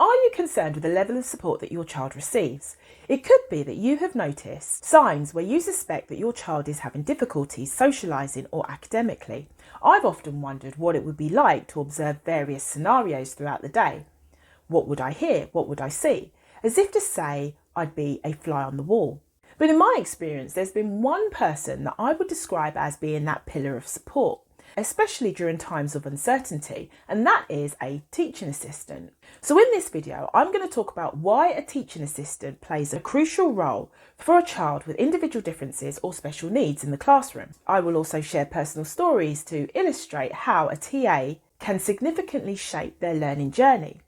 Are you concerned with the level of support that your child receives? It could be that you have noticed signs where you suspect that your child is having difficulties socialising or academically. I've often wondered what it would be like to observe various scenarios throughout the day. What would I hear? What would I see? As if to say I'd be a fly on the wall. But in my experience, there's been one person that I would describe as being that pillar of support, especially during times of uncertainty, and that is a teaching assistant. So in this video, I'm going to talk about why a teaching assistant plays a crucial role for a child with individual differences or special needs in the classroom. I will also share personal stories to illustrate how a TA can significantly shape their learning journey,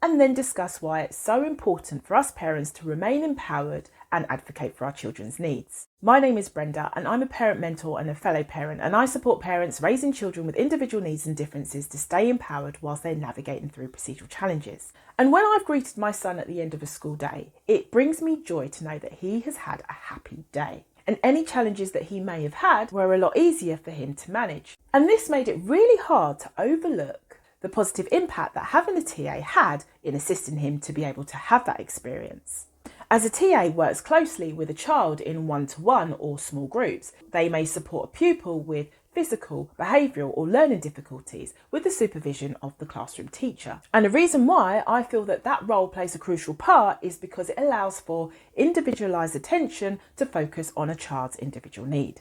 and then discuss why it's so important for us parents to remain empowered and advocate for our children's needs. My name is Brenda and I'm a parent mentor and a fellow parent, and I support parents raising children with individual needs and differences to stay empowered whilst they're navigating through procedural challenges. And when I've greeted my son at the end of a school day, it brings me joy to know that he has had a happy day. And any challenges that he may have had were a lot easier for him to manage. And this made it really hard to overlook the positive impact that having a TA had in assisting him to be able to have that experience. As a TA works closely with a child in one-to-one or small groups, they may support a pupil with physical, behavioural or learning difficulties with the supervision of the classroom teacher. And the reason why I feel that that role plays a crucial part is because it allows for individualised attention to focus on a child's individual need.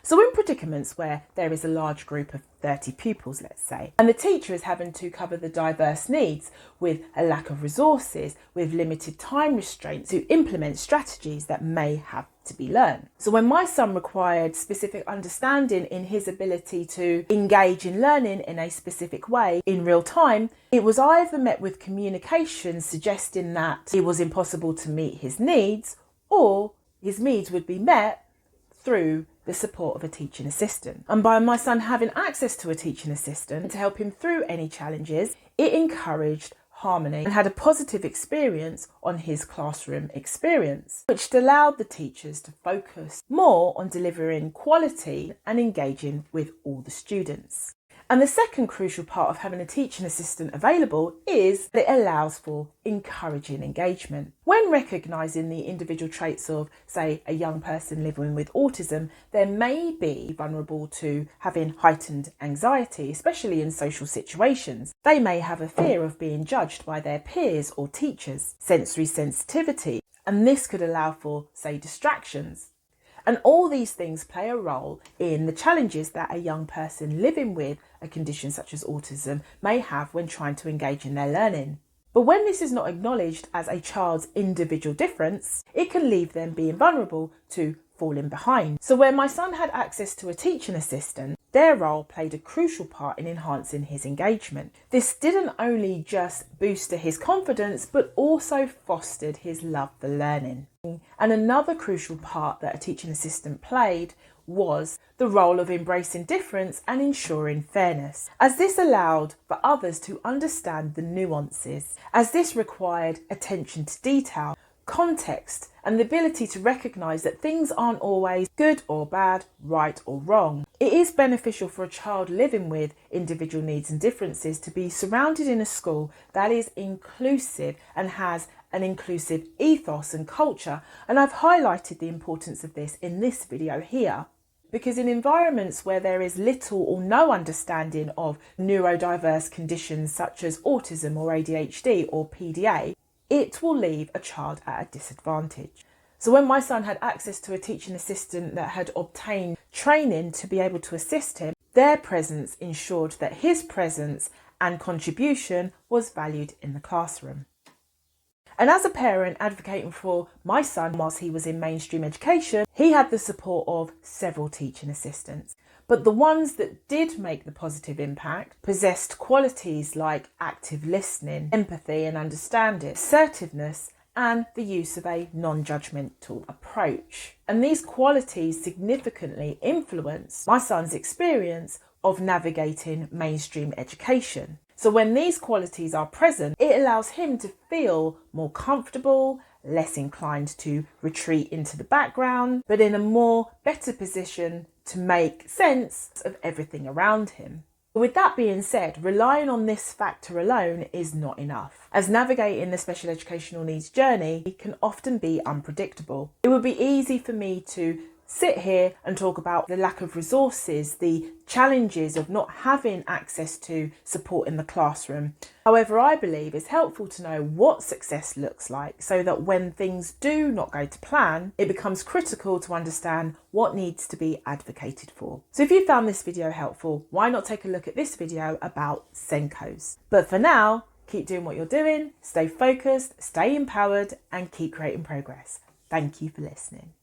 So in predicaments where there is a large group of 30 pupils, let's say, and the teacher is having to cover the diverse needs with a lack of resources, with limited time restraints to implement strategies that may have to be learned. So when my son required specific understanding in his ability to engage in learning in a specific way in real time, it was either met with communication suggesting that it was impossible to meet his needs, or his needs would be met through the support of a teaching assistant. And by my son having access to a teaching assistant to help him through any challenges, it encouraged harmony and had a positive experience on his classroom experience, which allowed the teachers to focus more on delivering quality and engaging with all the students. And the second crucial part of having a teaching assistant available is that it allows for encouraging engagement. When recognising the individual traits of, say, a young person living with autism, they may be vulnerable to having heightened anxiety, especially in social situations. They may have a fear of being judged by their peers or teachers, sensory sensitivity, and this could allow for, say, distractions. And all these things play a role in the challenges that a young person living with a condition such as autism may have when trying to engage in their learning. But when this is not acknowledged as a child's individual difference, it can leave them being vulnerable to falling behind. So where my son had access to a teaching assistant, their role played a crucial part in enhancing his engagement. This didn't only just boost his confidence, but also fostered his love for learning. And another crucial part that a teaching assistant played was the role of embracing difference and ensuring fairness, as this allowed for others to understand the nuances, as this required attention to detail, context, and the ability to recognise that things aren't always good or bad, right or wrong. It is beneficial for a child living with individual needs and differences to be surrounded in a school that is inclusive and has an inclusive ethos and culture, and I've highlighted the importance of this in this video here. Because in environments where there is little or no understanding of neurodiverse conditions such as autism or ADHD or PDA, it will leave a child at a disadvantage. So when my son had access to a teaching assistant that had obtained training to be able to assist him, their presence ensured that his presence and contribution was valued in the classroom. And as a parent advocating for my son whilst he was in mainstream education, he had the support of several teaching assistants. But the ones that did make the positive impact possessed qualities like active listening, empathy and understanding, assertiveness, and the use of a non-judgmental approach. And these qualities significantly influenced my son's experience of navigating mainstream education. So when these qualities are present, it allows him to feel more comfortable, less inclined to retreat into the background, but in a better position to make sense of everything around him. But with that being said, relying on this factor alone is not enough, as navigating the special educational needs journey can often be unpredictable. It would be easy for me to sit here and talk about the lack of resources, the challenges of not having access to support in the classroom. However, I believe it's helpful to know what success looks like so that when things do not go to plan, it becomes critical to understand what needs to be advocated for. So if you found this video helpful, why not take a look at this video about SENCOs? But for now, keep doing what you're doing, stay focused, stay empowered, and keep creating progress. Thank you for listening.